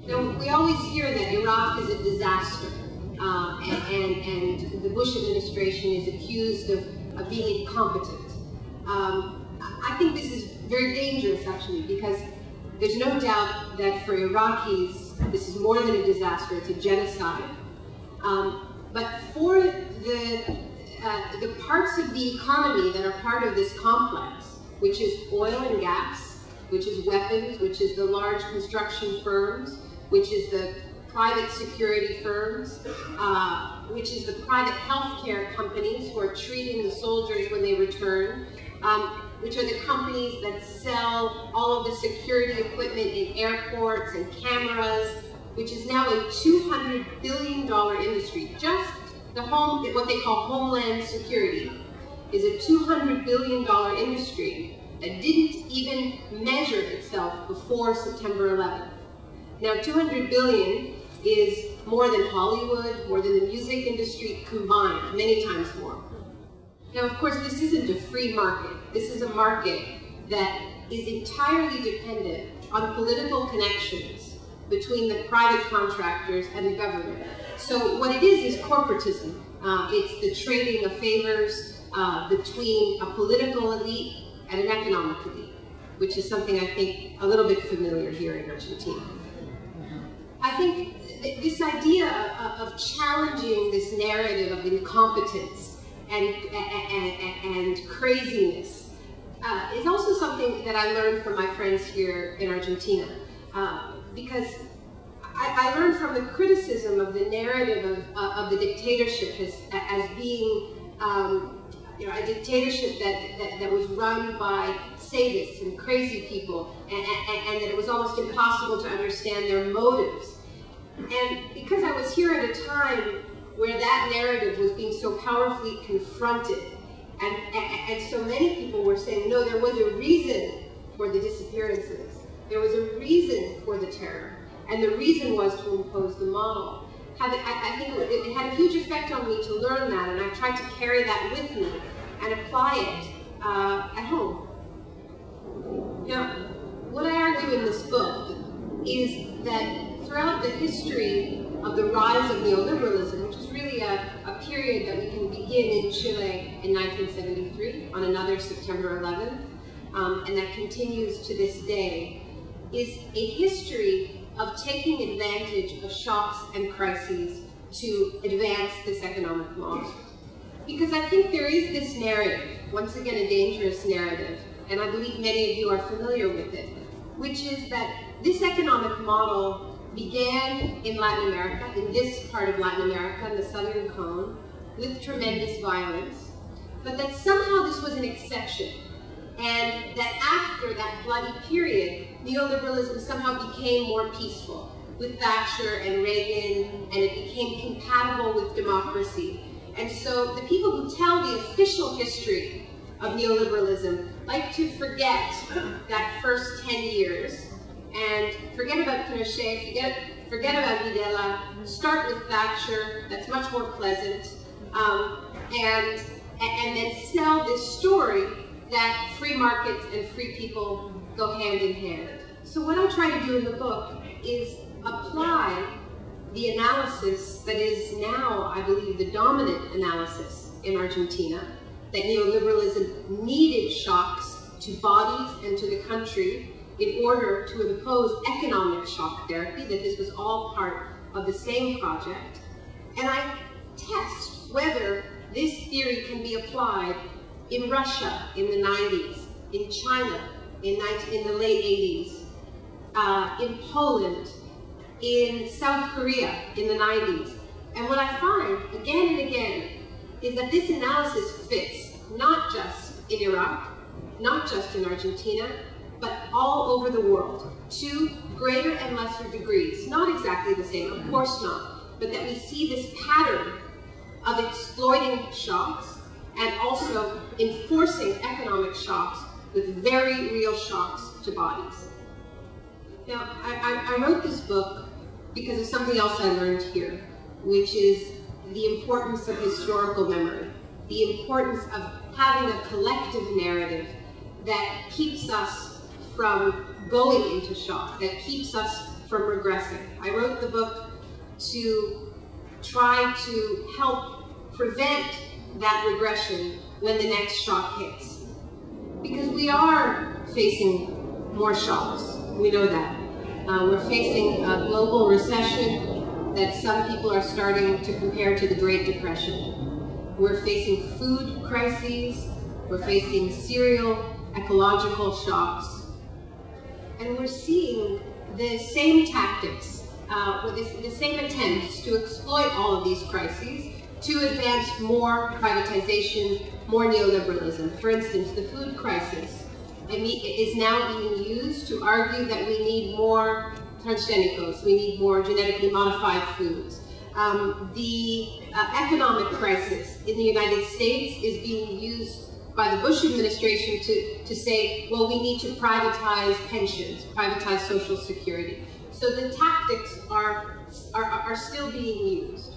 Now, we always hear that Iraq is a disaster, and the Bush administration is accused of being incompetent. I think this is very dangerous, actually, because there's no doubt that for Iraqis, this is more than a disaster, it's a genocide. But for the parts of the economy that are part of this complex, which is oil and gas, which is weapons, which is the large construction firms, which is the private security firms, which is the private healthcare companies who are treating the soldiers when they return, which are the companies that sell all of the security equipment in airports and cameras, which is now a $200 billion industry. Just what they call Homeland Security is a $200 billion industry that didn't even measure itself before September 11th. Now, $200 billion is more than Hollywood, more than the music industry combined, many times more. Now, of course, this isn't a free market. This is a market that is entirely dependent on political connections between the private contractors and the government. So what it is corporatism. It's the trading of favors between a political elite and an economic elite, which is something I think a little bit familiar here in Argentina. I think this idea of challenging this narrative of incompetence and craziness is also something that I learned from my friends here in Argentina, because I learned from the criticism of the narrative of the dictatorship as being a dictatorship that was run by sadists and crazy people, and that it was almost impossible to understand their motives. And because I was here at a time where that narrative was being so powerfully confronted, and so many people were saying, no, there was a reason for the disappearances. There was a reason for the terror. And the reason was to impose the model. I think it had a huge effect on me to learn that, and I tried to carry that with me and apply it at home. Now, what I argue in this book is that throughout the history of the rise of neoliberalism, which is really a period that we can begin in Chile in 1973 on another September 11th, and that continues to this day, is a history of taking advantage of shocks and crises to advance this economic model. Because I think there is this narrative, once again a dangerous narrative, and I believe many of you are familiar with it, which is that this economic model began in Latin America, in this part of Latin America, in the Southern Cone, with tremendous violence, but that somehow this was an exception. And that after that bloody period, neoliberalism somehow became more peaceful with Thatcher and Reagan, and it became compatible with democracy. And so the people who tell the official history of neoliberalism like to forget that first 10 years and forget about Pinochet, forget about Videla, start with Thatcher, that's much more pleasant, and then sell this story that free markets and free people go hand in hand. So what I try to do in the book is apply the analysis that is now, I believe, the dominant analysis in Argentina, that neoliberalism needed shocks to bodies and to the country in order to impose economic shock therapy, that this was all part of the same project. And I test whether this theory can be applied in Russia in the 90s, in China in the late 80s, in Poland, in South Korea in the 90s. And what I find again and again is that this analysis fits not just in Iraq, not just in Argentina, but all over the world, to greater and lesser degrees. Not exactly the same, of course not, but that we see this pattern of exploiting shocks and also enforcing economic shocks with very real shocks to bodies. Now, I wrote this book because of something else I learned here, which is the importance of historical memory, the importance of having a collective narrative that keeps us from going into shock, that keeps us from regressing. I wrote the book to try to help prevent that regression when the next shock hits. Because we are facing more shocks, we know that. We're facing a global recession that some people are starting to compare to the Great Depression. We're facing food crises, we're facing serial ecological shocks, and we're seeing the same tactics, the same attempts to exploit all of these crises to advance more privatization, more neoliberalism. For instance, the food crisis is now being used to argue that we need more transgénicos, we need more genetically modified foods. The economic crisis in the United States is being used by the Bush administration to say, well, we need to privatize pensions, privatize Social Security. So the tactics are still being used.